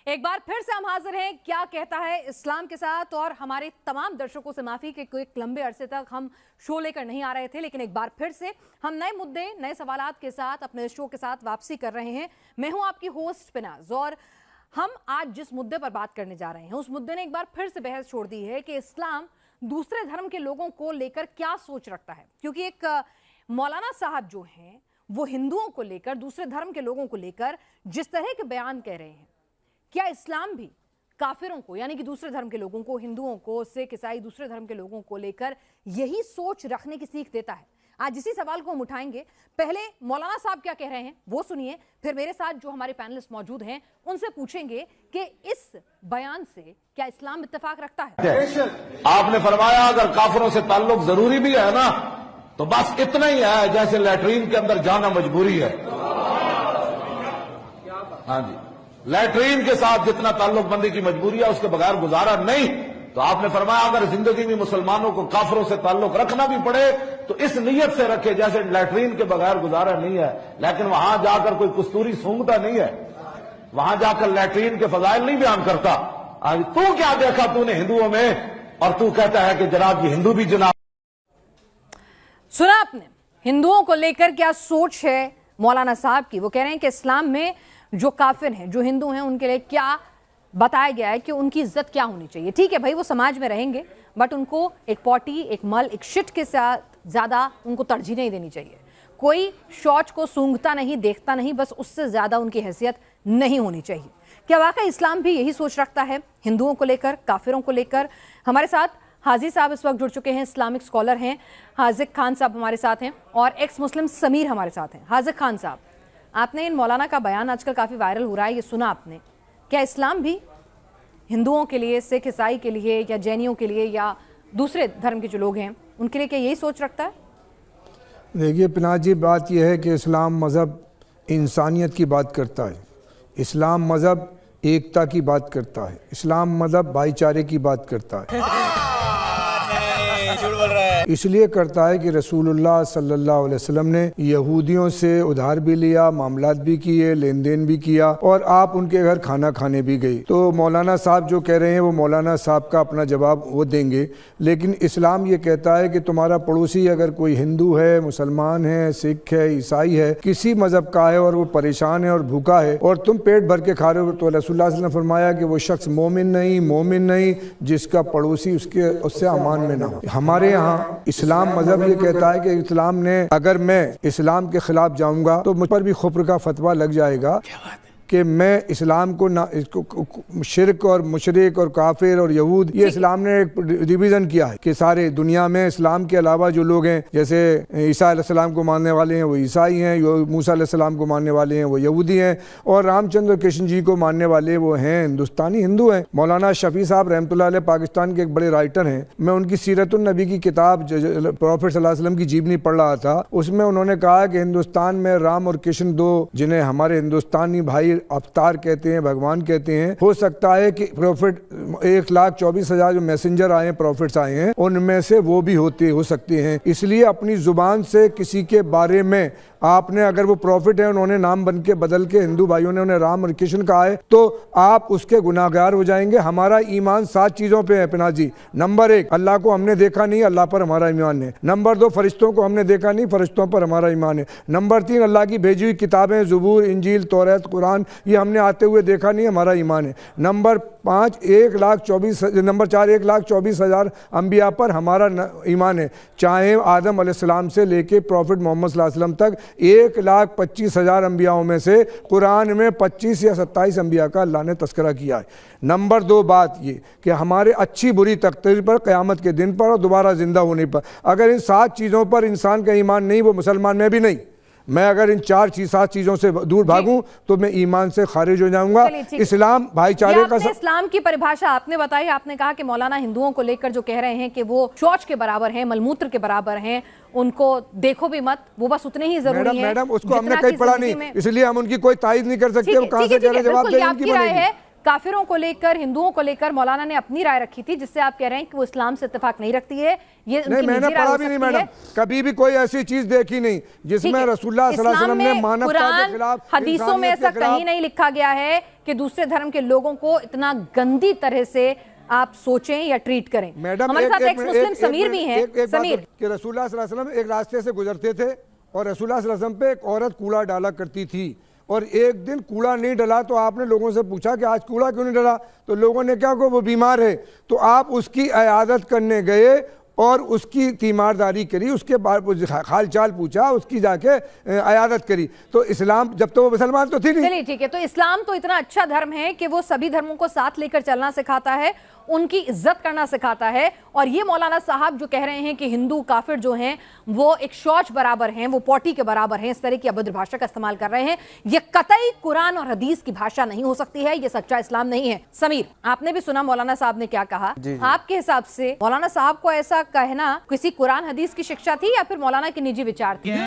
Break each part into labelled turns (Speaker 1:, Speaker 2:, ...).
Speaker 1: एक बार फिर से हम हाजिर हैं क्या कहता है इस्लाम के साथ। और हमारे तमाम दर्शकों से माफी कि कोई लंबे अरसे तक हम शो लेकर नहीं आ रहे थे, लेकिन एक बार फिर से हम नए मुद्दे नए सवालात के साथ अपने शो के साथ वापसी कर रहे हैं। मैं हूं आपकी होस्ट पिनाज और हम आज जिस मुद्दे पर बात करने जा रहे हैं उस मुद्दे ने एक बार फिर से बहस छोड़ दी है कि इस्लाम दूसरे धर्म के लोगों को लेकर क्या सोच रखता है। क्योंकि एक मौलाना साहब जो हैं वो हिंदुओं को लेकर, दूसरे धर्म के लोगों को लेकर जिस तरह के बयान कह रहे हैं, क्या इस्लाम भी काफिरों को यानी कि दूसरे धर्म के लोगों को, हिंदुओं को, सिख, ईसाई, दूसरे धर्म के लोगों को लेकर यही सोच रखने की सीख देता है? आज इसी सवाल को हम उठाएंगे। पहले मौलाना साहब क्या कह रहे हैं वो सुनिए, फिर मेरे साथ जो हमारे पैनलिस्ट मौजूद हैं उनसे पूछेंगे कि इस बयान से क्या इस्लाम इत्तेफाक रखता है।
Speaker 2: आपने फरमाया अगर काफिरों से ताल्लुक जरूरी भी है ना तो बस इतना ही है जैसे लैट्रीन के अंदर जाना मजबूरी है। हाँ जी, लैट्रीन के साथ जितना ताल्लुक बंदी की मजबूरी है उसके बगैर गुजारा नहीं। तो आपने फरमाया अगर जिंदगी में मुसलमानों को काफिरों से ताल्लुक रखना भी पड़े तो इस नीयत से रखे जैसे लैट्रीन के बगैर गुजारा नहीं है। लेकिन वहां जाकर कोई कस्तूरी सूंघता नहीं है, वहां जाकर लैट्रीन के फजाइल नहीं बयान करता। आज तू क्या देखा तूने हिंदुओं में और तू कहता है कि जनाब ये हिंदू भी जनाब।
Speaker 1: सुना आपने हिंदुओं को लेकर क्या सोच है मौलाना साहब की। वो कह रहे हैं कि इस्लाम में जो काफिर हैं, जो हिंदू हैं, उनके लिए क्या बताया गया है कि उनकी इज्जत क्या होनी चाहिए। ठीक है भाई, वो समाज में रहेंगे बट उनको एक पॉटी, एक मल, एक शिट के साथ ज्यादा उनको तरजीह नहीं देनी चाहिए। कोई शौच को सूंघता नहीं, देखता नहीं, बस उससे ज्यादा उनकी हैसियत नहीं होनी चाहिए। क्या वाकई इस्लाम भी यही सोच रखता है हिंदुओं को लेकर, काफिरों को लेकर? हमारे साथ हाजी साहब इस वक्त जुड़ चुके हैं, इस्लामिक स्कॉलर हैं। हाजिक खान साहब हमारे साथ हैं और एक्स मुस्लिम समीर हमारे साथ हैं। हाजिक खान साहब, आपने इन मौलाना का बयान आजकल काफ़ी वायरल हो रहा है, ये सुना आपने। क्या इस्लाम भी हिंदुओं के लिए, सिख, ईसाई के लिए या जैनियों के लिए या दूसरे धर्म के जो लोग हैं उनके लिए क्या यही सोच रखता है?
Speaker 3: देखिए पिनाज जी, बात यह है कि इस्लाम मज़हब इंसानियत की बात करता है। इस्लाम मज़हब एकता की बात करता है। इस्लाम मज़हब भाईचारे की बात करता है। इसलिए करता है कि रसूलुल्लाह सल्लल्लाहु अलैहि वसल्लम ने यहूदियों से उधार भी लिया, मामलात भी किए, लेन देन भी किया और आप उनके घर खाना खाने भी गए। तो मौलाना साहब जो कह रहे हैं वो मौलाना साहब का अपना जवाब वो देंगे, लेकिन इस्लाम ये कहता है कि तुम्हारा पड़ोसी अगर कोई हिंदू है, मुसलमान है, सिख है, ईसाई है, किसी मज़हब का है और वो परेशान है और भूखा है और तुम पेट भर के खा रहे हो, तो रसूलुल्लाह सल्लल्लाहु अलैहि वसल्लम ने फरमाया कि वो शख्स मोमिन नहीं जिसका पड़ोसी उससे अमान में ना हो। हमारे यहाँ इस्लाम मजहब ये कहता है कि इस्लाम ने, अगर मैं इस्लाम के खिलाफ जाऊंगा तो मुझ पर भी कुफ्र का फतवा लग जाएगा कि मैं इस्लाम को ना, इसको शिरक और मुशरिक और काफिर और यहूद, ये इस्लाम ने एक डिवीज़न किया है कि सारे दुनिया में इस्लाम के अलावा जो लोग हैं, जैसे ईसा अलैहिस्सलाम को मानने वाले हैं वो ईसाई हैं, मूसा अलैहिस्सलाम को मानने वाले हैं वो यहूदी हैं और रामचंद्र कृष्ण जी को मानने वाले वो हैं हिंदुस्तानी हिंदू हैं। मौलाना शफी साहब रहमतुल्लाह अलैह पाकिस्तान के एक बड़े राइटर हैं। मैं उनकी सीरतुन नबी की किताब प्रॉफेट सल्लल्लाहु अलैहि वसल्लम की जीवनी पढ़ रहा था, उसमें उन्होंने कहा कि हिंदुस्तान में राम और कृष्ण, दो जिन्हें हमारे हिंदुस्तानी भाई अवतार कहते हैं, भगवान कहते हैं, हो सकता है कि प्रॉफिट 1,24,000 जो मैसेंजर आए हैं, प्रॉफिट्स आए हैं, उनमें से वो भी हो सकते हैं। इसलिए अपनी जुबान से किसी के बारे में आपने, अगर वो प्रॉफिट है, उन्होंने नाम बन के बदल के हिंदू भाइयों ने उन्हें राम और कृष्ण कहा है तो आप उसके गुनाहगार हो जाएंगे। हमारा ईमान 7 चीज़ों पे है पिनाज जी। नंबर 1, अल्लाह को हमने देखा नहीं, अल्लाह पर हमारा ईमान है। नंबर 2, फरिश्तों को हमने देखा नहीं, फरिश्तों पर हमारा ईमान है। नंबर 3, अल्लाह की भेजी हुई किताबें, ज़बूर, इंजील, तौरात, कुरान, ये हमने आते हुए देखा नहीं, हमारा ईमान है। नंबर 4, 1,24,000 अंबिया पर हमारा ईमान है, चाहे आदम अलैहिस्सलाम से लेके प्रॉफिट मोहम्मद सल्लल्लाहु अलैहि वसल्लम तक 1,25,000 अंबियाओं में से कुरान में 25 या 27 अंबिया का अल्लाह ने तस्करा किया है। नंबर 2 बात ये कि हमारे अच्छी बुरी तकदीर पर, क़यामत के दिन पर और दोबारा जिंदा होने पर, अगर इन 7 चीज़ों पर इंसान का ईमान नहीं, वो मुसलमान में भी नहीं। मैं अगर इन 7 चीजों से दूर भागूं तो मैं ईमान से खारिज हो जाऊंगा। इस्लाम भाईचारे का
Speaker 1: इस्लाम की परिभाषा आपने बताई। आपने कहा कि मौलाना हिंदुओं को लेकर जो कह रहे हैं कि वो शौच के बराबर हैं, मलमूत्र के बराबर हैं, उनको देखो भी मत, वो बस उतने ही जरूरी है।
Speaker 3: मैडम उसको हमने कहीं पढ़ा नहीं, इसलिए हम उनकी कोई तायद नहीं कर सकते। वो कहां से कह रहे, जवाब दें,
Speaker 1: आपकी राय है काफिरों को लेकर, हिंदुओं को लेकर मौलाना ने अपनी राय रखी थी, जिससे आप कह रहे हैं कि वो इस्लाम से इत्तेफाक नहीं रखती है। ये
Speaker 3: नहीं,
Speaker 1: उनकी
Speaker 3: मैंने
Speaker 1: निजी राय
Speaker 3: पढ़ा
Speaker 1: हो
Speaker 3: भी नहीं
Speaker 1: सकती है।
Speaker 3: मैडम, कभी भी कोई ऐसी चीज देखी नहीं जिसमें रसूलुल्लाह सल्लल्लाहु अलैहि वसल्लम ने मानवता के खिलाफ,
Speaker 1: हदीसों में ऐसा कहीं नहीं लिखा गया है कि दूसरे धर्म के लोगों को इतना गंदी तरह से आप सोचें या ट्रीट करें।
Speaker 3: मैडम,
Speaker 1: हमारे साथ एक्स मुस्लिम समीर भी हैं। समीर,
Speaker 3: कि रसूलुल्लाह सल्लल्लाहु अलैहि वसल्लम एक रास्ते से गुजरते थे और रसूलुल्लाह सल्लल्लाहु अलैहि वसल्लम पे एक औरत कूड़ा डाला करती थी, और एक दिन कूड़ा नहीं डला तो आपने लोगों से पूछा कि आज कूड़ा क्यों नहीं डला, तो लोगों ने क्या कहा वो बीमार है, तो आप उसकी इयादत करने गए और उसकी तीमारदारी करी, उसके बाद हाल चाल पूछा, उसकी जाके इयादत करी। तो इस्लाम, जब तो वो मुसलमान तो थी नहीं।
Speaker 1: चलिए ठीक है, तो इस्लाम तो इतना अच्छा धर्म है कि वो सभी धर्मों को साथ लेकर चलना सिखाता है, उनकी इज्जत करना सिखाता है। और ये मौलाना साहब जो कह रहे हैं कि हिंदू काफिर जो हैं वो एक शौच बराबर हैं, वो पॉटी के बराबर हैं, इस तरह की अभद्र भाषा का इस्तेमाल कर रहे हैं, ये कतई कुरान और हदीस की भाषा नहीं हो सकती है, ये सच्चा इस्लाम नहीं है। समीर, आपने भी सुना मौलाना साहब ने क्या कहा। आपके हिसाब से मौलाना साहब को ऐसा कहना किसी कुरान हदीस की शिक्षा थी या फिर मौलाना के निजी विचार थे?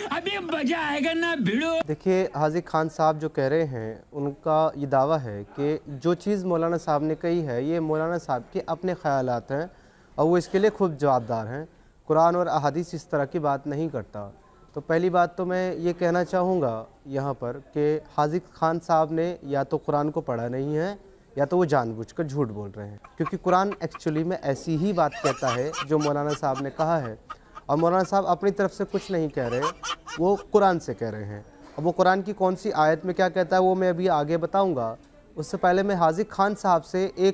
Speaker 4: अभी मजा आएगा ना भिड़ो।
Speaker 5: देखिए, हाजी खान साहब जो कह रहे हैं उनका ये दावा है कि जो चीज़ मौलाना साहब ने कही है ये मौलाना साहब के अपने ख्यालात हैं और वो इसके लिए खुद जवाबदार हैं। कुरान और अहादीस इस तरह की बात नहीं करता। तो पहली बात तो मैं ये कहना चाहूँगा यहाँ पर कि हाजी खान साहब ने या तो कुरान को पढ़ा नहीं है या तो वो जानबूझकर झूठ बोल रहे हैं, क्योंकि कुरान एक्चुअली में ऐसी ही बात कहता है जो मौलाना साहब ने कहा है। और मौलाना साहब अपनी तरफ से कुछ नहीं कह रहे, वो कुरान से कह रहे हैं। अब वो कुरान की कौन सी आयत में क्या कहता है वो मैं अभी आगे बताऊंगा। उससे पहले मैं हाजी खान साहब से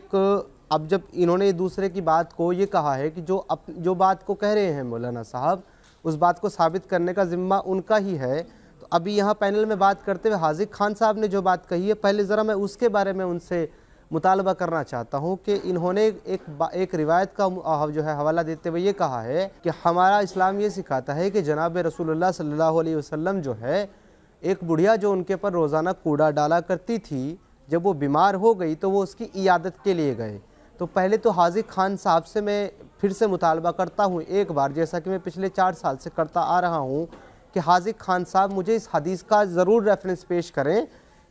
Speaker 5: अब जब इन्होंने दूसरे की बात को ये कहा है कि जो बात को कह रहे हैं मौलाना साहब, उस बात को साबित करने का ज़िम्मा उनका ही है। तो अभी यहाँ पैनल में बात करते हुए हाजी खान साहब ने जो बात कही है, पहले ज़रा मैं उसके बारे में उनसे मुतालबा करना चाहता हूँ कि इन्होंने एक रिवायत का जो है हवाला देते हुए ये कहा है कि हमारा इस्लाम ये सिखाता है कि जनाब रसूलुल्लाह सल्लल्लाहु अलैहि वसल्लम जो है, एक बुढ़िया जो उनके पर रोज़ाना कूड़ा डाला करती थी, जब वो बीमार हो गई तो वो उसकी इयादत के लिए गए। तो पहले तो हाजी खान साहब से मैं फिर से मुतालबा करता हूँ एक बार, जैसा कि मैं पिछले 4 साल से करता आ रहा हूँ, कि हाजी खान साहब मुझे इस हदीस का ज़रूर रेफरेंस पेश करें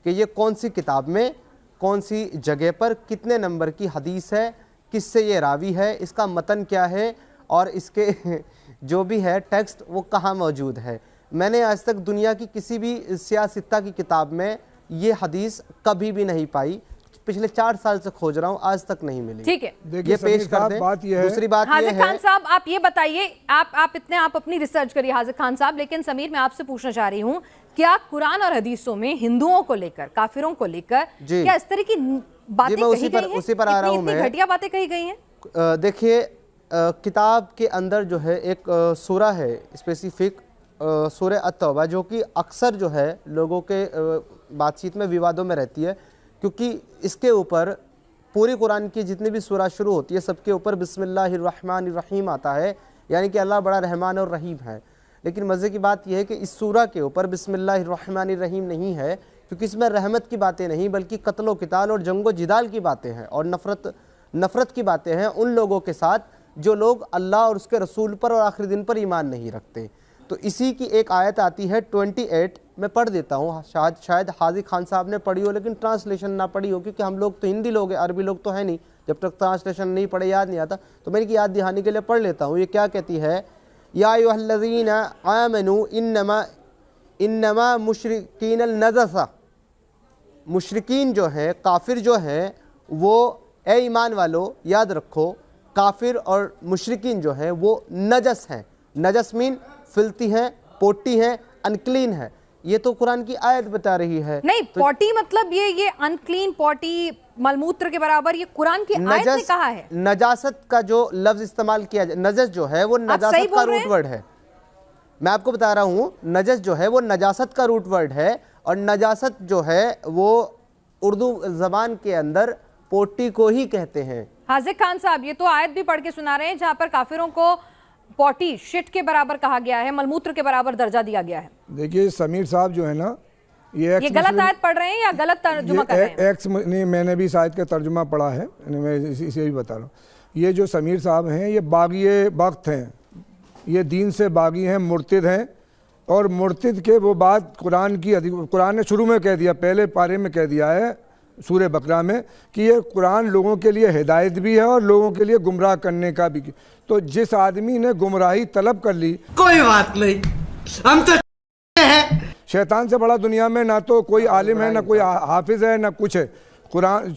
Speaker 5: कि ये कौन सी किताब में, कौन सी जगह पर, कितने नंबर की हदीस है, किससे ये रावी है, इसका मतन क्या है और इसके जो भी है टेक्स्ट वो कहाँ मौजूद है। मैंने आज तक दुनिया की किसी भी सियासत्ता की किताब में ये हदीस कभी भी नहीं पाई। पिछले 4 साल से खोज रहा हूँ, आज तक नहीं मिली।
Speaker 1: ठीक है,
Speaker 3: देखिए
Speaker 1: ये
Speaker 3: पेश कर दें। दूसरी बात ये है,
Speaker 1: खान साहब आप ये बताइए, आप अपनी रिसर्च करिए हाजिर खान साहब, लेकिन समीर मैं आपसे पूछना चाह रही हूँ, क्या कुरान और हदीसों में हिंदुओं को लेकर, काफिरों को लेकर क्या इस तरह की बातें कही गई हैं?
Speaker 5: उसी पर आ रहा हूँ मैं।
Speaker 1: घटिया बातें कही गई हैं।
Speaker 5: देखिए, किताब के अंदर जो है एक सूरा है स्पेसिफिक, सूरह अत-तौबा, जो कि अक्सर जो है लोगों के बातचीत में विवादों में रहती है, क्योंकि इसके ऊपर पूरी कुरान की जितनी भी सूरा शुरू होती है सबके ऊपर बिस्मिल्लाहिर्रहमानिर्रहीम आता है, यानी कि अल्लाह बड़ा रहमान और रहीम है। लेकिन मज़े की बात यह है कि इस सूरा के ऊपर बिस्मिल्लाहिर्रहमानिर्रहीम नहीं है, क्योंकि इसमें रहमत की बातें नहीं बल्कि कत्लो क़िताल और जंगो जिदाल की बातें हैं और नफ़रत की बातें हैं उन लोगों के साथ जो लोग अल्लाह और उसके रसूल पर और आखिरी दिन पर ईमान नहीं रखते। तो इसी की एक आयत आती है 28, मैं पढ़ देता हूँ, शायद हाजी खान साहब ने पढ़ी हो लेकिन ट्रांसलेशन ना पढ़ी हो, क्योंकि हम लोग तो हिंदी लोग हैं, अरबी लोग तो है नहीं, जब तक ट्रांसलेशन नहीं पढ़े याद नहीं आता। तो मैं इनकी याद दहानी के लिए पढ़ लेता हूँ। ये क्या कहती है, या अय्युहल्लज़ीना आमनू इन्नमा मुशरिकीनल नजसा, मुशरिकीन जो है, काफिर जो है वो, ए ईमान वालों याद रखो, काफिर और मुशरिकीन जो है वो नजस हैं। नजस मीन फिल्ती हैं, पोटी हैं, अनक्लीन है। ये तो कुरान की आयत बता रही है।
Speaker 1: नहीं, तो पोटी मतलब ये अनक्लीन, पोटी मलमूत्र के बराबर, ये कुरान की आयत ने कहा है।
Speaker 5: नजासत का जो लफ्ज इस्तेमाल किया जाए, नजस जो है वो नजासत का रूट वर्ड है। मैं आपको बता रहा हूँ, नजस जो है वो नजासत का रूट वर्ड है, और नजासत जो है वो उर्दू जबान के अंदर पोटी को ही कहते हैं।
Speaker 1: हाजिर खान साहब ये तो आयत भी पढ़ के सुना रहे हैं जहाँ पर काफिरों को पोटी, शिट के बराबर कहा गया है, मलमूत्र के बराबर दर्जा दिया गया है।
Speaker 3: देखिए समीर साहब जो है ना, ये
Speaker 1: गलत आयत पढ़ रहे हैं या गलत तर्जुमा कर रहे हैं?
Speaker 3: नहीं, मैंने भी इस आयत का तर्जुमा पढ़ा है, मैं इसे भी बता रहा हूँ। ये जो समीर साहब हैं ये बागी वक्त हैं, ये दीन से बागी हैं, मुर्तिद हैं, اور مرتد کے وہ بات قرآن نے شروع میں کہہ دیا، پہلے پارے میں کہہ دیا ہے سورہ بقرہ میں کہ یہ قرآن لوگوں کے لیے ہدایت بھی ہے اور لوگوں کے لیے گمراہ کرنے کا بھی۔ تو جس آدمی نے گمراہی طلب کر لی،
Speaker 6: کوئی بات نہیں، ہم تو
Speaker 3: شیطان سے بڑا دنیا میں نہ تو کوئی عالم ہے، نہ کوئی حافظ ہے، نہ کچھ ہے۔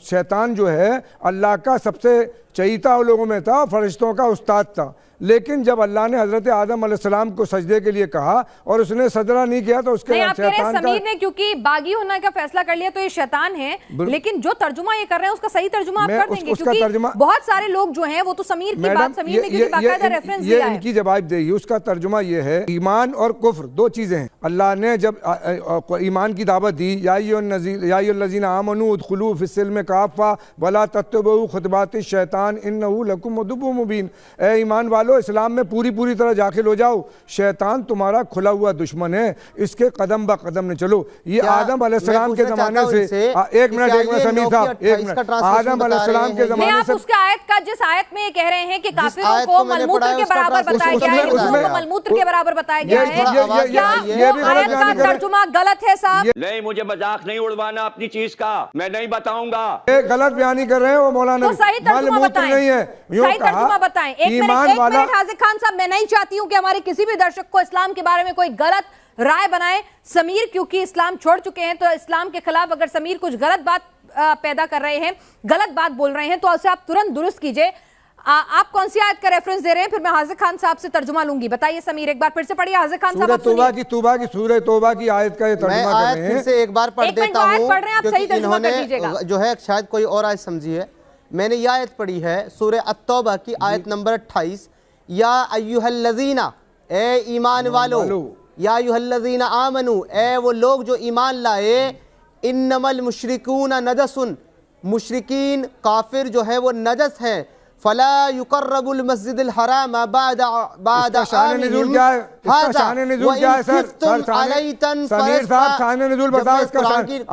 Speaker 3: شیطان جو ہے اللہ کا سب سے چہیتا لوگوں میں تھا، فرشتوں کا استاد تھا، لیکن جب اللہ نے حضرت آدم علیہ السلام کو سجدے کے لیے کہا اور اس نے سجدہ نہیں کیا تو اس کے
Speaker 1: بعد شیطان سمیر نے کیونکہ باغی ہونے کا فیصلہ کر لیا تو یہ شیطان ہے، لیکن جو ترجمہ یہ کر رہے ہیں اس کا صحیح ترجمہ آپ کر دیں گے، کیونکہ بہت سارے لوگ جو ہیں وہ تو سمیر کی بات، سمیر نے کیونکہ باقاعدہ ریفرنس دیا ہے،
Speaker 3: یہ ان کی جواب دے گی۔ اس کا ترجمہ یہ ہے ایمان اور کفر دو چیزیں ہیں۔ اللہ نے جب ایمان کی دعوت دی، یا ایھا الذین آمنوا ادخلوا فی السلم کافۃ ولا تتبعوا خطوات الشیطان انہ لکم عدو مبین، اے ایمان والو اسلام میں پوری طرح داخل ہو جاؤ، شیطان تمہارا کھلا ہوا دشمن ہے، اس کے قدم با قدم نہ چلو۔ یہ آدم علیہ السلام کے زمانے سے، ایک منٹ سمیر صاحب، ایک منٹ، آدم علیہ السلام کے زمانے سے،
Speaker 1: آپ اس کے آیت کا جس آیت میں یہ کہہ رہے ہیں کہ کافروں کو ملموتر کے برابر بتایا گیا ہے، ہندوؤں کو ملموتر کے برابر بتایا گیا ہے، کیا وہ آیت کا ترجمہ غلط ہے صاحب؟
Speaker 7: نہیں، مجھے مذاق نہیں اڑوانا اپنی چیز کا، میں نہیں بتاؤں گا۔
Speaker 3: ایک غلط بیانی کر رہے ہیں وہ مولانا، ملموتر نہیں ہے،
Speaker 1: صحیح ترجمہ بتائیں۔ ایک منٹ حاضر خان صاحب، میں نہیں چاہتی ہوں کہ ہمارے کسی بھی درشک کو اسلام کے بارے میں کوئی غلط رائے بنائے۔ سمیر کیونکہ اسلام چھوڑ چکے ہیں تو اسلام کے خلاف اگر سمیر کچھ غلط بات پیدا کر رہے ہیں، غلط بات بول رہے ہیں تو اسے آپ ترنت درست کیجئے۔ آپ کون سی آیت کا ریفرنس دے رہے ہیں؟ پھر میں حاضر خان صاحب سے ترجمہ لوں گی۔ بتائیے سمیر، ایک بار پھر سے پڑھیے حاضر خان صاحب۔
Speaker 3: سورہ توبہ کی آیت کا یہ ترجمہ کر رہے ہیں۔
Speaker 5: پھر سے ایک بار پڑھ دیتا ہوں
Speaker 1: کیونکہ انہوں نے
Speaker 5: جو ہے شاید کوئی اور آیت سمجھی ہے۔ میں نے یہ آیت پڑھی ہے سورہ التوبہ کی آیت نمبر 28، یا ایھا الذین، اے ایمان والو، یا ایھا الذین آمنو، اے وہ لوگ جو ایمان لائے، انما المشرکون نجس، مشرکین کافر جو ہے وہ نجس ہیں، فلا یقربوا المسجد الحرام بعد عامہم ھذا وإن خفتم علیۃ
Speaker 3: سمیر صاحب شان نزول بتاؤ اس کا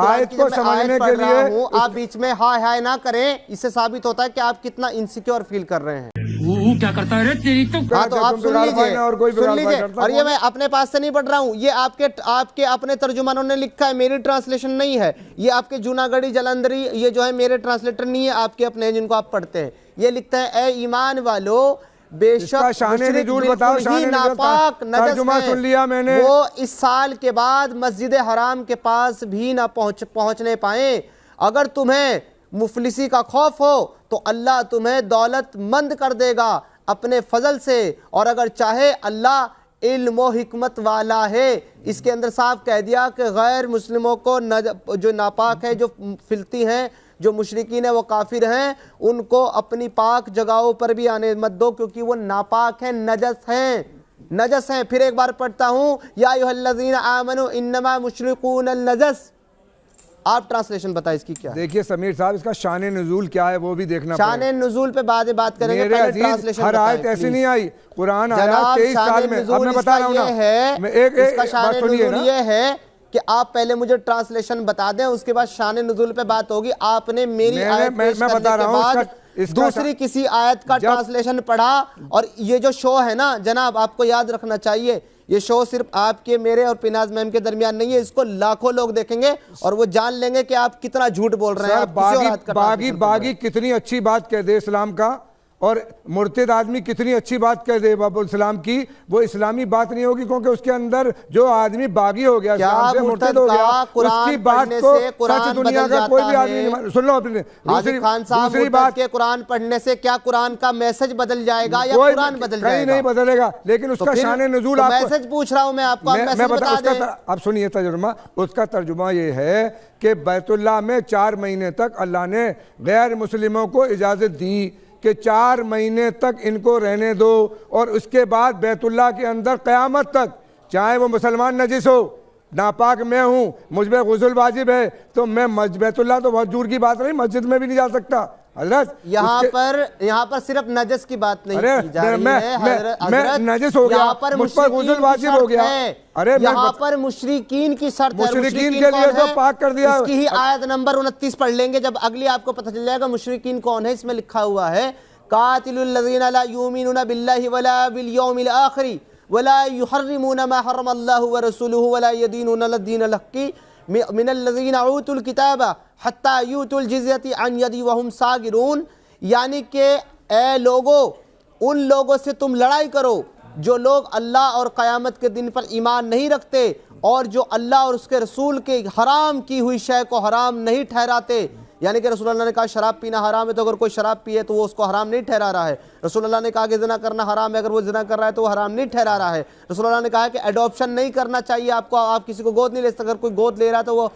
Speaker 3: آیت کو سمجھنے کے لیے۔
Speaker 5: آپ بیچ میں ہائے نہ کریں، اس سے ثابت ہوتا ہے کہ آپ کتنا انسیکیور فیل کر رہے ہیں۔
Speaker 4: وہ کیا کرتا ہے تیری تو
Speaker 5: آپ سن لیجئے، اور یہ میں اپنے پاس سے نہیں پڑھ رہا ہوں، یہ آپ کے اپنے ترجمانوں نے لکھا ہے، میری ٹرانسلیشن نہیں ہے، یہ آپ کے جوناگڑھی جلندری، یہ جو ہے میرے ٹرانسلیٹر نہیں ہے، آپ کے اپنے ہیں جن کو آپ پڑھتے ہیں۔ یہ لکھتا ہے اے ایمان والو، بے شک مشرک بالکل ہی ناپاک نجس ہیں، وہ اس سال کے بعد مسجد حرام کے پاس بھی نہ پہنچنے پائیں۔ اگر تمہیں مفلسی کا خوف ہو تو اللہ تمہیں دولت مند کر دے گا اپنے فضل سے، اور اگر چاہے اللہ علم و حکمت والا ہے۔ اس کے اندر صاف کہہ دیا کہ غیر مسلموں کو جو ناپاک ہے، جو فلتی ہیں، جو مشرکین ہیں، وہ کافر ہیں، ان کو اپنی پاک جگہوں پر بھی آنے مت دو کیونکہ وہ ناپاک ہیں، نجس ہیں۔ پھر ایک بار پڑھتا ہوں، یا ایھا الذین آمنوا انما مشرکون النجس۔ آپ ٹرانسلیشن بتائیں اس کی کیا ہے؟
Speaker 3: دیکھیے سمیر صاحب، اس کا شان نزول کیا ہے وہ بھی دیکھنا
Speaker 5: شان نزول پہ بعد بات کریں گے، پہلے ٹرانسلیشن
Speaker 3: ہر آیت ایسی نہیں آئی، قرآن آیا 23 سال میں، اب میں بتا رہا ہوں نا،
Speaker 5: اس کا شان نزول یہ ہے کہ آپ پہلے مجھے ٹرانسلیشن بتا دیں، اس کے بعد شان نزول پہ بات ہوگی۔ آپ نے میری آیت پیش کرنے کے بعد دوسری کسی آیت کا ٹرانسلیشن پڑھا، اور یہ جو شو ہے نا جناب، آپ کو یاد رکھنا چاہیے، یہ شو صرف آپ کے، میرے اور پیناز میم کے درمیان نہیں ہے، اس کو لاکھوں لوگ دیکھیں گے اور وہ جان لیں گے کہ آپ کتنا جھوٹ بول رہے ہیں۔
Speaker 3: باغی کتنی اچھی بات کہہ دے اسلام کا، اور مرتد آدمی کتنی اچھی بات کہہ دے باب اسلام کی، وہ اسلامی بات نہیں ہوگی، کیونکہ اس کے اندر جو آدمی باغی ہو گیا، اسلام سے مرتد ہو گیا، اس کی بات کو سچ دنیا کا کوئی بھی آدمی نہیں۔ سن لو اپنے دوسری بات کہ
Speaker 5: قرآن پڑھنے سے کیا قرآن کا میسج بدل جائے گا یا قرآن بدل جائے گا؟
Speaker 3: کہیں نہیں بدلے گا، لیکن اس کا شان نزول آپ
Speaker 5: میسج پوچھ رہا ہوں میں آپ کو، میسج بتا دیں۔
Speaker 3: اب سنیے ترجمہ، اس کا ترجمہ یہ ہے کہ بیت اللہ میں 4 مہینے تک اللہ نے غیر مسلموں کو اجازت دی کہ 4 مہینے تک ان کو رہنے دو، اور اس کے بعد بیت اللہ کے اندر قیامت تک چاہے وہ مسلمان نجس ہو، ناپاک میں ہوں، مجھ پہ غسل واجب ہے، تو میں بیت اللہ تو بہت دور کی بات نہیں، مسجد میں بھی نہیں جا سکتا۔ حضرت
Speaker 5: یہاں پر صرف نجس کی بات نہیں کی جا رہی ہے
Speaker 3: میں نجس ہو گیا، مجھ پر غسل واجب ہو گیا،
Speaker 5: یہاں پر مشرکین کی شرط ہے،
Speaker 3: مشرکین کے لیے تو پاک کر دیا۔
Speaker 5: اس کی ہی آیت نمبر 29 پڑھ لیں گے، جب اگلی آپ کو پتہ چل جائے گا مشرکین کون ہے۔ اس میں لکھا ہوا ہے قاتل الذین لا یؤمنون باللہ ولا بالیوم الآخر ولا يحرمون ما حرم الله ورسوله ولا يدينون الدين الحق من الذين اوتوا الكتاب حتى يؤتوا الجزية عن يد وهم صاغرون، یعنی کہ اے لوگو ان لوگوں سے تم لڑائی کرو جو لوگ اللہ اور قیامت کے دن پر ایمان نہیں رکھتے اور جو اللہ اور اس کے رسول کے حرام کی ہوئی شے کو حرام نہیں ٹھہراتے. یعنی کہ رسول اللہ نے کہا شراب پینا حرام ہے، تو اگر کوئی شراب پیے تو وہ اس کو حرام نہیں ٹھہرا رہا ہے. رسول اللہ نے کہا کہ زنا کرنا حرام ہے، اگر وہ زنا کر رہا ہے تو وہ حرام نہیں ٹھہرا رہا ہے. رسول اللہ نے کہا کہ ایڈاپشن نہیں کرنا چاہیے آپ کو، آپ کسی کو گود نہیں لے سکتے، اگر کوئی گود لے رہا ہے تو وہ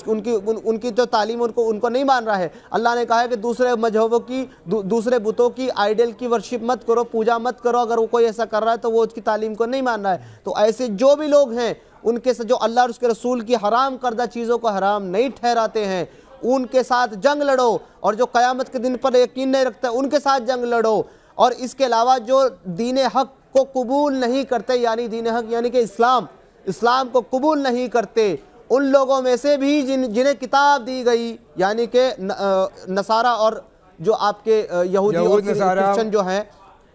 Speaker 5: ان کی جو تعلیم ان کو نہیں مان رہا ہے. اللہ نے کہا ہے کہ دوسرے مذہبوں کی، دوسرے بتوں کی، آئیڈل کی ورشپ مت کرو، پوجا مت کرو، اگر وہ کوئی ایسا کر رہا ہے تو وہ اس کی تعلیم کو نہیں مان رہا ہے. تو ایسے جو بھی لوگ ہیں ان کے جو اللہ اور اس کے رسول کی حرام کردہ چیزوں کو حرام نہیں ٹھہراتے ہیں ان کے ساتھ جنگ لڑو، اور جو قیامت کے دن پر یقین نہیں رکھتے ان کے ساتھ جنگ لڑو. اور اس کے علاوہ جو دین حق کو قبول نہیں کرتے، یعنی دین حق یعنی کہ اسلام کو قبول نہیں کرتے، ان لوگوں میں سے بھی جنہیں کتاب دی گئی، یعنی کہ نصارہ اور جو آپ کے یہودی اور کرسچن جو ہیں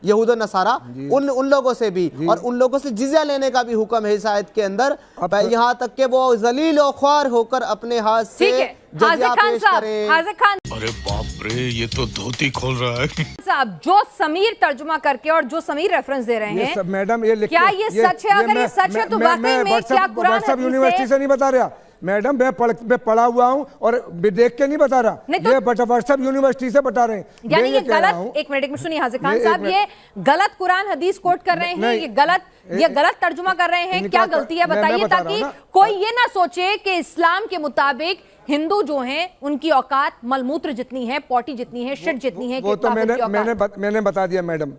Speaker 5: یہود و نصارہ، ان لوگوں سے بھی، اور ان لوگوں سے جزیہ لینے کا بھی حکم ہے اس آیت کے اندر، یہاں تک کہ وہ ذلیل و خوار ہو کر اپنے ہاتھ سے جزیہ پیش کریں.
Speaker 8: ارے باپ رے، یہ تو دھوتی کھول رہا ہے
Speaker 1: صاحب. جو سمیر ترجمہ کر کے اور جو سمیر ریفرنس دے رہے ہیں،
Speaker 3: میڈم یہ
Speaker 1: کیا یہ سچ ہے؟ اگر یہ سچ ہے تو واقعی میں کیا قرآن حدیث
Speaker 3: یونیورسٹی سے نہیں بتا رہا میڈم، میں پڑھا ہوا ہوں اور دیکھ کے نہیں بتا رہا، یہ واٹس ایپ یونیورسٹی سے بتا رہے ہیں.
Speaker 1: یعنی یہ غلط، ایک منٹ سنیے حاضر خان صاحب، یہ غلط قرآن حدیث کوٹ کر رہے ہیں، یہ غلط ترجمہ کر رہے ہیں. کیا غلطی ہے بتائیے، تاکہ کوئی یہ نہ سوچے کہ اسلام کے مطابق ہندو جو ہیں ان کی اوقات ملموتر جتنی ہے، پوٹی جتنی ہے، شٹ جتنی ہے.
Speaker 3: وہ تو میں نے بتا دیا میڈم.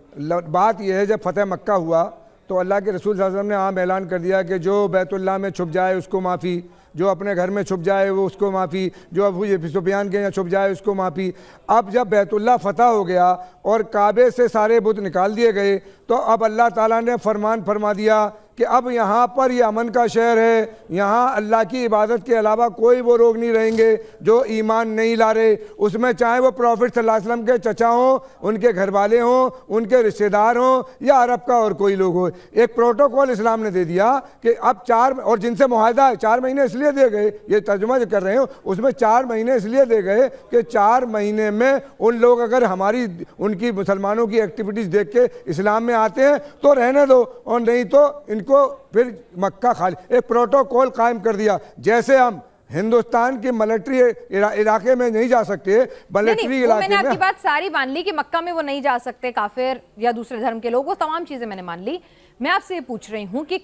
Speaker 3: بات یہ ہے جب فتح مکہ ہوا تو اللہ کے رسول صلی اللہ علیہ وسلم نے عام اعلان کر دیا کہ جو بیت اللہ میں چھپ جائے اس کو معافی، جو اپنے گھر میں چھپ جائے وہ اس کو معافی، جو ابو سفیان کے یہاں چھپ جائے اس کو معافی. اب جب بیت اللہ فتح ہو گیا اور کعبے سے سارے بت نکال دیے گئے تو اب اللہ تعالیٰ نے فرمان فرما دیا کہ اب یہاں پر یہ امن کا شہر ہے، یہاں اللہ کی عبادت کے علاوہ کوئی وہ لوگ نہیں رہیں گے جو ایمان نہیں لا رہے. اس میں چاہے وہ پروفٹ صلی اللہ علیہ وسلم کے چچا ہوں، ان کے گھر والے ہوں، ان کے رشتہ دار ہوں، یا عرب کا اور کوئی لوگ ہو. ایک پروٹوکول اسلام نے دے دیا کہ اب 4 اور جن سے معاہدہ ہے 4 مہینے اس لیے دے گئے، یہ ترجمہ جو کر رہے ہوں اس میں 4 مہینے اس لیے دے گئے کہ 4 مہینے میں ان لوگ اگر ہماری ان کی مسلمانوں کی ایکٹیویٹیز دیکھ کے اسلام میں آتے ہیں تو رہنے دو، اور نہیں تو ان کو پھر مکہ خالی. ایک پروٹوکول قائم کر دیا. جیسے ہم ہندوستان کی ملٹری علاقے میں نہیں جا سکتے، ملٹری علاقے میں،
Speaker 1: میں نے آپ کی بات ساری مان لی کہ مکہ میں وہ نہیں جا سکتے کافر یا دوسرے دھرم کے لوگ، وہ تمام چیزیں میں نے مان لی. میں آپ سے یہ پوچھ رہی ہوں کہ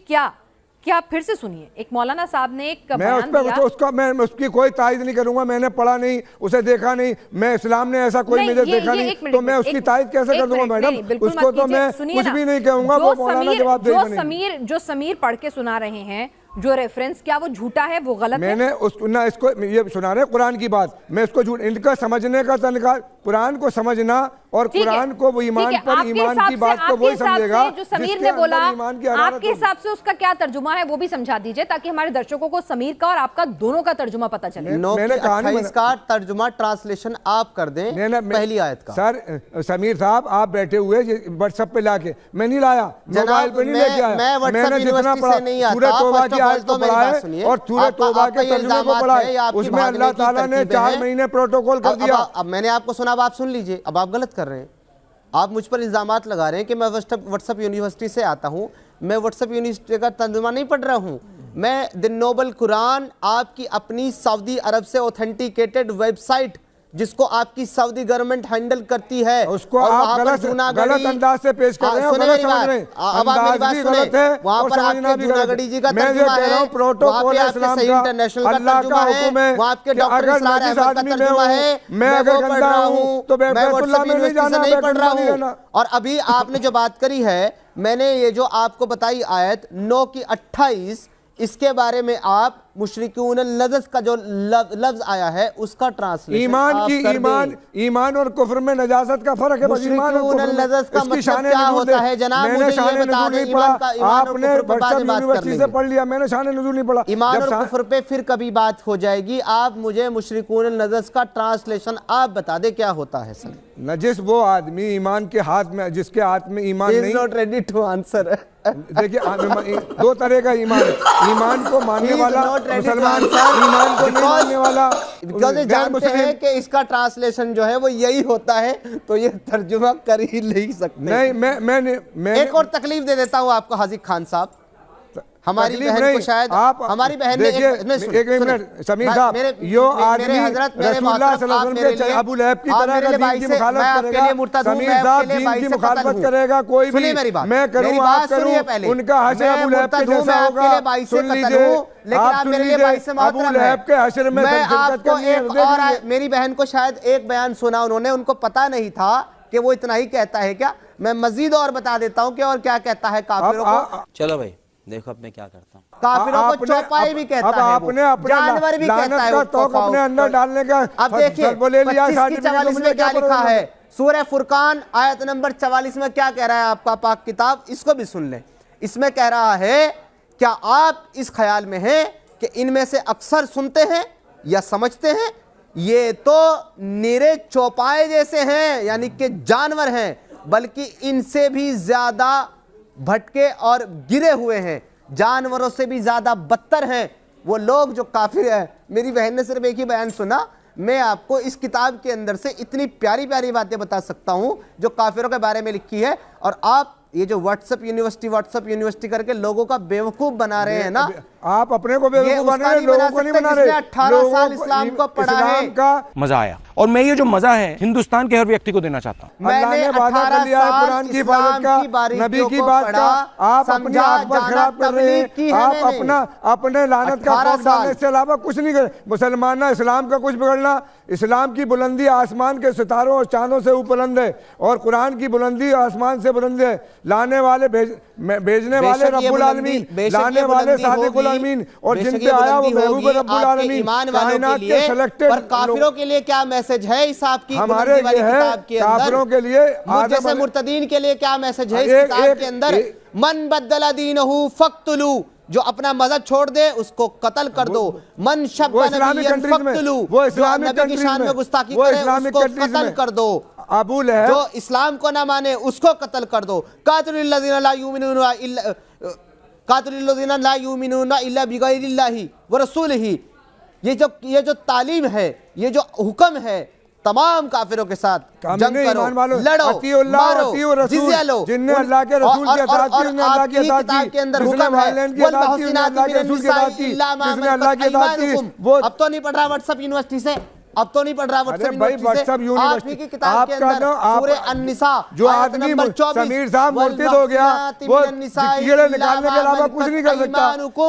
Speaker 1: کیا پھر سے سنیے، ایک مولانا صاحب نے ایک بیان دیا، میں
Speaker 3: اس کی کوئی تائید نہیں کروں گا، میں نے پڑھا نہیں، اسے دیکھا نہیں، میں اسلام نے ایسا کوئی مجھے دیکھا نہیں، تو میں اس کی تائید کیسے کر دوں گا میڈم؟ اس کو تو میں کچھ بھی نہیں کہوں گا، وہ مولانا جواب دے گا.
Speaker 1: جو سمیر پڑھ کے سنا رہے ہیں جو ریفرنس، کیا وہ جھوٹا ہے، وہ غلط ہے؟
Speaker 3: میں نے اس کو یہ سنا رہے قرآن کی بات، میں اس کو جھوٹ، ان کا سمجھنے کا طریقہ، قرآن کو سمجھنا اور قرآن کو وہ ایمان پر ایمان کی بات کو وہی سمجھے گا
Speaker 1: جو سمیر نے بولا. آپ کے حساب سے اس کا کیا ترجمہ ہے وہ بھی سمجھا دیجئے تاکہ ہمارے درشکوں کو سمیر کا اور آپ کا دونوں کا ترجمہ پتہ چلے.
Speaker 5: 9:28 کا ترجمہ ٹرانسلیشن آپ کر دیں پہلی آیت کا.
Speaker 3: سر سمیر صاحب آپ بیٹھے ہوئے واٹس ایپ پہ لا کے، میں نہیں لایا، موبائل پہ نہیں لے کے آیا، میں نے جتنا پڑھا سورہ توبہ کی آیت کو پڑھا ہے اور سورہ توبہ کے ترجمے کو پڑھا ہے، اس میں اللہ تعالیٰ نے 4 مہینے پروٹوکول کر دیا.
Speaker 5: اب میں نے آپ کو سنا، اب آپ سن لیجئے. اب آپ غلط کر رہے ہیں، آپ مجھ پر الزامات لگا رہے ہیں کہ میں واٹس ایپ یونیورسٹی سے آتا ہوں. میں واٹس ایپ یونیورسٹی کا ترجمہ نہیں پڑھ رہا ہوں، میں دی نوبل قرآن آپ کی اپنی سعودی عرب سے اوتھینٹیکیٹڈ ویب سائٹ جس کو آپ کی سعودی گورنمنٹ ہینڈل کرتی ہے،
Speaker 3: اس کو آپ غلط انداز سے پیش کر رہے ہیں، غلط سمجھ رہے ہیں.
Speaker 5: اب آپ میری بات سنیں، وہاں پر آپ کے جوناگڑی جی کا ترجمہ ہے، وہاں پہ آپ کے صحیح انٹرنیشنل کا ترجمہ ہے، وہاں آپ کے ڈاکٹر اسرار احمد کا ترجمہ ہے. میں وہ پڑھ رہا ہوں، میں واٹس ایپ یونیورسٹی سے نہیں پڑھ رہا ہوں. اور ابھی آپ نے جو بات کری ہے، میں نے یہ جو آپ کو بتائی آیت 9:28، اس کے بارے میں آپ मुशरिकून नजस का जो लफ्ज आया है उसका ट्रांसलेशन
Speaker 3: ईमान और कुफ्र में नजासत का फर्क है।
Speaker 5: मुशरिकून नजस का मतलब क्या होता है जनाब, मुझे ये बता दें।
Speaker 3: आपने व्हाट्सएप यूनिवर्सिटी से पढ़ लिया, मैंने शान नुज़ूल नहीं पढ़ा।
Speaker 5: ईमान और कुफ्र पे फिर कभी बात हो जाएगी। आप मुझे मुशरिकून नजस का ट्रांसलेशन आप बता दे क्या होता है सर।
Speaker 3: नजिस वो आदमी ईमान के हाथ में, जिसके हाथ में ईमान नहीं।
Speaker 5: Not ready to answer.
Speaker 3: देखिए दो तरह का ईमान, ईमान को मानने वाला मुसलमान, ईमान को नहीं मानने वाला।
Speaker 5: बिकॉज़ जानते हैं कि इसका ट्रांसलेशन जो है वो यही होता है, तो ये तर्जुमा कर ही नहीं सकते।
Speaker 3: नहीं, मैं
Speaker 5: एक और तकलीफ दे देता हूँ आपको हाजिक खान साहब। हमारी बहन को शायद हमारी बहन ने
Speaker 3: एक मिनट समीर साहब, यो आदमी रसूलुल्लाह सल्लल्लाहु अलैहि वसल्लम के अबू लहब की तरह का दीन की मुखालफत करेगा। समीर साहब दीन की मुखालफत करेगा कोई भी, मैं करूं आप करूं, उनका हश्र अबू लहब के जैसा होगा। सुन लीजिए, आप सुन लीजिए, अबू लहब के हश्र में शिरकत करनी है।
Speaker 5: और मेरी बहन को शायद एक बयान सुना उन्होंने, उनको पता नहीं था कि वो इतना ही कहता है क्या। मैं मजीद और बता देता हूँ कि और क्या कहता है काफिरों को।
Speaker 9: चलो भाई देखो अब मैं क्या करता हूँ।
Speaker 5: काफिरों को चौपाई भी कहता है,
Speaker 3: आपने
Speaker 5: जानवर भी कहता है,
Speaker 3: तो अपने अंदर डालने का।
Speaker 5: अब देखिए 25-44 में क्या लिखा है, सूरह फुरकान आयत नंबर 44 में क्या कह रहा है आपका पाक किताब, इसको भी सुन लें। इसमें कह रहा है, क्या आप इस ख्याल में हैं कि इनमें से अक्सर सुनते हैं या समझते हैं, ये तो निरे चौपाए जैसे हैं, यानी कि जानवर हैं, बल्कि इनसे भी ज्यादा भटके और गिरे हुए हैं, जानवरों से भी ज्यादा बदतर हैं वो लोग जो काफिर हैं। मेरी बहन ने सिर्फ एक ही बयान सुना, मैं आपको इस किताब के अंदर से इतनी प्यारी प्यारी बातें बता सकता हूं जो काफिरों के बारे में लिखी है। और आप ये जो व्हाट्सएप यूनिवर्सिटी करके लोगों का बेवकूफ बना रहे हैं ना,
Speaker 3: आप अपने को बेवकूफ बना रहे हैं, लोगों को नहीं बना रहे।
Speaker 5: 18 साल इस्लाम को पढ़ा है
Speaker 4: का मजा आया, और मैं ये जो मजा है हिंदुस्तान के हर व्यक्ति को देना चाहता हूँ।
Speaker 5: मैंने 18 साल
Speaker 3: की बात का, नबी की बात का, आप अपनी आंख पर खराब कर रहे हैं। आप अपने लानत का खौफ डालने से अलावा कुछ नहीं कर। मुसलमान ना इस्लाम का कुछ बिगड़ना, इस्लाम की बुलंदी आसमान के सितारों और चांदों से बुलंद है, और कुरान की बुलंदी आसमान से बुलंद है। लाने वाले भेजने वाले रब्बुल आलमीन, लाने वाले सादिकुल अमीन, और जिन पे आया वो महबूब रब्बुल आलमीन, कायनात के सिलेक्टेड।
Speaker 5: पर काफिरों के लिए क्या मैसेज है इस आपकी
Speaker 3: हमारे लिए है, काफिरों के लिए,
Speaker 5: जैसे मुर्तदीन के लिए क्या मैसेज है इस किताब के अंदर, मन बद्दला दीनहु फक्तुलू, जो अपना मजहब छोड़ दे उसको कत्ल कर दो। मन शब्बा नबिय्यन फक्तुलू, जो नबी की शान में गुस्ताखी करे उसको कत्ल कर दो।
Speaker 3: अबू लहब
Speaker 5: जो इस्लाम को ना माने उसको कत्ल कर दो। कातिलुल्लज़ीना ला युमिनूना इल्ला बिगैरिल्लाहि व रसूलिही, ये जो तालीम है, ये जो हुक्म है, तमाम काफिरों के साथ जंग करो, लड़ो, मारो, जिज़्या लो।
Speaker 3: जिन्हें अल्लाह के रसूल की अताअत की, उन्हें अल्लाह की अताअत की,
Speaker 5: के अंदर हुक्म है वल महसिनाति मिनन निसाई इल्ला मा मलकत अयमानुकुम। अब तो नहीं पढ़ रहा व्हाट्सएप यूनिवर्सिटी से, अब तो नहीं पढ़ रहा व्हाट्सएप यूनिवर्सिटी। आपकी की किताब के अंदर सूरह अन-निसा
Speaker 3: जो आदमी समीर साहब मुर्तिद हो गया, वो कीड़े निकालने के अलावा कुछ नहीं कर सकता।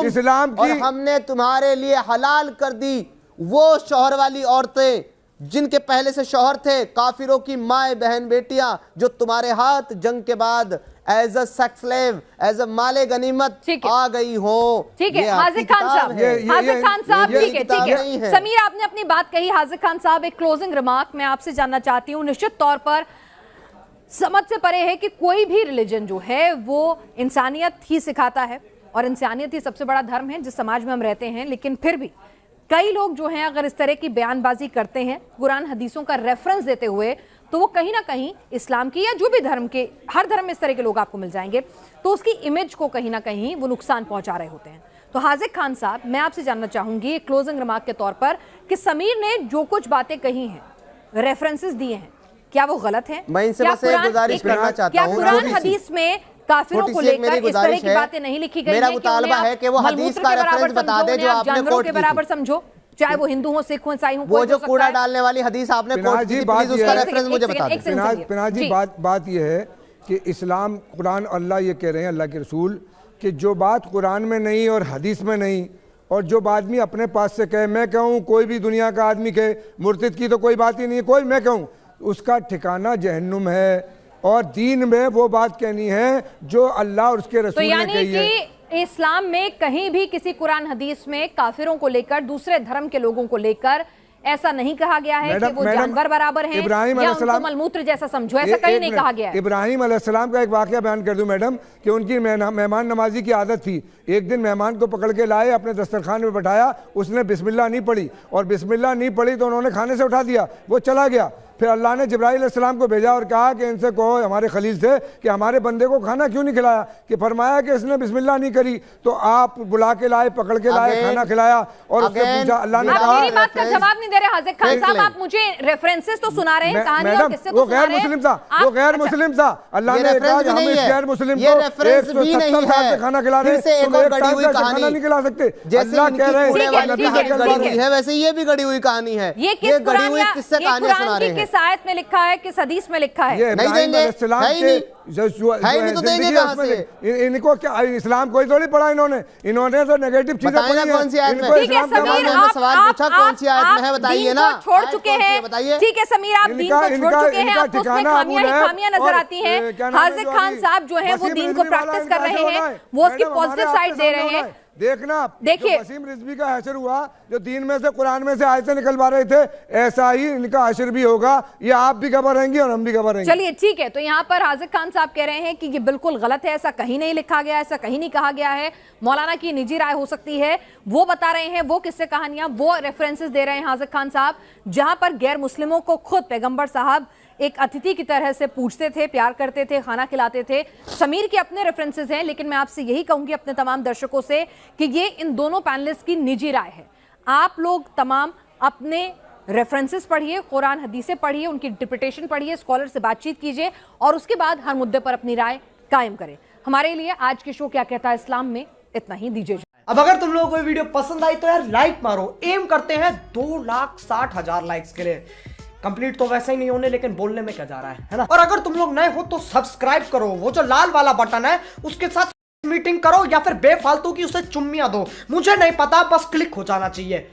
Speaker 3: इस्लाम की,
Speaker 5: और हमने तुम्हारे लिए हलाल कर दी वो शौहर वाली औरतें जिनके पहले से शौहर थे, काफिरों की माए बहन बेटियां, जो तुम्हारे हाथ जंग के बाद as a sex slave, as a माले गनीमत आ गई हो।
Speaker 1: ठीक है हाजिक खान साहब, हाजिक खान साहब, ठीक है ठीक है। समीर आपने अपनी बात कही। हाजिक खान साहब, एक क्लोजिंग रिमार्क मैं आपसे जानना चाहती हूँ। निश्चित तौर पर समझ से परे है कि कोई भी रिलीजन जो है वो इंसानियत ही सिखाता है, और इंसानियत ही सबसे बड़ा धर्म है जिस समाज में हम रहते हैं। लेकिन फिर भी कई लोग जो हैं अगर इस तरह की बयानबाजी करते हैं कुरान हदीसों का रेफरेंस देते हुए, तो वो कहीं ना कहीं इस्लाम की या जो भी धर्म के, हर धर्म में इस तरह के लोग आपको मिल जाएंगे, तो उसकी इमेज को कहीं ना कहीं वो नुकसान पहुंचा रहे होते हैं। तो हाजिक खान साहब, मैं आपसे जानना चाहूंगी क्लोजिंग रिमार्क के तौर पर कि समीर ने जो कुछ बातें कही हैं, रेफरेंसेस दिए हैं, क्या वो गलत है?
Speaker 5: मैं इनसे बस एक गुजारिश करना चाहता हूं,
Speaker 1: क्या कुरान हदीस में काफिरों को लेकर इस तरह की बातें नहीं लिखी गई?
Speaker 5: मेरा मुतालबा है कि वो हदीस का रेफरेंस बता दे जो आपने कोट की,
Speaker 1: बराबर समझो, चाहे वो हिंदू हो, सिख हो, ईसाई हो,
Speaker 5: वो जो कूड़ा डालने वाली हदीस आपने कोट की, प्लीज उसका रेफरेंस मुझे बता दें।
Speaker 3: पिनाज जी, बात ये है कि इस्लाम, कुरान, अल्लाह ये कह रहे हैं, अल्लाह के रसूल, कि जो बात कुरान में नहीं और हदीस में नहीं, और जो आदमी अपने पास से कहे, मैं कहूँ कोई भी दुनिया का आदमी कहे, मुर्तिद की तो कोई बात ही नहीं है, कोई मैं कहूँ, उसका ठिकाना जहन्नुम है। और दीन में वो बात कहनी है जो अल्लाह और उसके रसूल ने कही है।
Speaker 1: इस्लाम में कहीं भी किसी कुरान हदीस में काफिरों को लेकर, दूसरे धर्म के लोगों को लेकर ऐसा नहीं कहा गया है कि वो जानवर बराबर हैं या उनको मलमूत्र जैसा समझो, ऐसा कहीं नहीं कहा गया है।
Speaker 3: इब्राहिम अलैहिस्सलाम का एक वाकया बयान कर दूं मैडम कि उनकी मेहमान नवाजी की आदत थी। एक दिन मेहमान को पकड़ के लाए, अपने दस्तरखान में बैठाया, उसने बिस्मिल्लाह नहीं पढ़ी और बिस्मिल्लाह नहीं पढ़ी तो उन्होंने खाने से उठा दिया, वो चला गया। फिर अल्लाह ने जिब्राइल अलैहिस्सलाम को भेजा और कहा कि इनसे कहो, हमारे खलील से, कि हमारे बंदे को खाना क्यों नहीं खिलाया, कि फरमाया कि इसने बिस्मिल्लाह नहीं करी। तो आप बुला के लाए, पकड़ के लाए, खाना खिलाया और उससे पूछा, अल्लाह ने कहा।
Speaker 1: मेरी बात का जवाब नहीं दे रहे हाजिक खान साहब, आप मुझे रेफरेंसेस तो सुना रहे हैं, कहानी और किस्से तो सुना रहे हैं।
Speaker 3: वो गैर मुस्लिम था, अल्लाह ने कहा कि हम इस गैर मुस्लिम को 170 साल से खाना खिला रहे हैं, तुम एक टाइम से खाना नहीं खिला सकते। अल्लाह कह रहे
Speaker 5: हैं वैसे ये भी गढ़ी हुई कहानी है।
Speaker 1: ये कुरान की किस आयत में लिखा है, किस हदीस में लिखा है?
Speaker 5: नहीं देंगे, तो देंगे कहां से?
Speaker 3: इनको क्या इस्लाम कोई थोड़ी पढ़ा इन्होंने तो नेगेटिव चीजें पढ़ी हैं।
Speaker 5: कौन सी आयत में? सवाल पूछा कौन सी आयत में है, बताइए ना।
Speaker 1: छोड़ चुके हैं, बताइए। ठीक है समीर, आप दीन को छोड़ चुके हैं, आपको उसमें खामियां ही खामियां नजर आती हैं। हाजिक खान साहब जो हैं वो दीन को प्रैक्टिस कर रहे हैं, वो उसकी पॉजिटिव साइड दे रहे हैं।
Speaker 3: देखना,
Speaker 1: देखिए
Speaker 3: वसीम रिजवी का हशर हुआ, जो दीन में से कुरान में से आयतें निकलवा रहे थे, ऐसा ही इनका हशर भी होगा। ये आप भी खबर रहेंगी और हम भी खबर रहेंगे।
Speaker 1: चलिए ठीक है, तो यहाँ पर हाजिक खान साहब कह रहे हैं कि ये बिल्कुल गलत है, ऐसा कहीं नहीं लिखा गया, ऐसा कहीं नहीं कहा गया है। मौलाना की निजी राय हो सकती है, वो बता रहे हैं, वो किस्से कहानियां, वो रेफरेंसेस दे रहे हैं हाजिक खान साहब, जहां पर गैर मुस्लिमों को खुद पैगंबर साहब एक अतिथि की तरह से पूछते थे, प्यार करते थे, खाना खिलाते थे। समीर के अपने रेफरेंसेस हैं, लेकिन मैं आपसे यही कहूंगी अपने तमाम दर्शकों से कि ये इन दोनों पैनलिस्ट की निजी राय है। आप लोग तमाम अपने रेफरेंसेस पढ़िए, कुरान हदीसें पढ़िए, उनकी इंटरप्रिटेशन पढ़िए, स्कॉलर से बातचीत कीजिए और उसके बाद हर मुद्दे पर अपनी राय कायम करें। हमारे लिए आज के शो क्या कहता है इस्लाम में इतना ही दीजिए।
Speaker 10: अब अगर तुम लोगों को ये वीडियो पसंद आई तो यार लाइक मारो। एम करते हैं 2,60,000 लाइक्स के लिए। कंप्लीट तो वैसे ही नहीं होने, लेकिन बोलने में क्या जा रहा है ना। और अगर तुम लोग नए हो तो सब्सक्राइब करो, वो जो लाल वाला बटन है उसके साथ मीटिंग करो या फिर बेफालतू की उसे चुम्मियां दो, मुझे नहीं पता, बस क्लिक हो जाना चाहिए।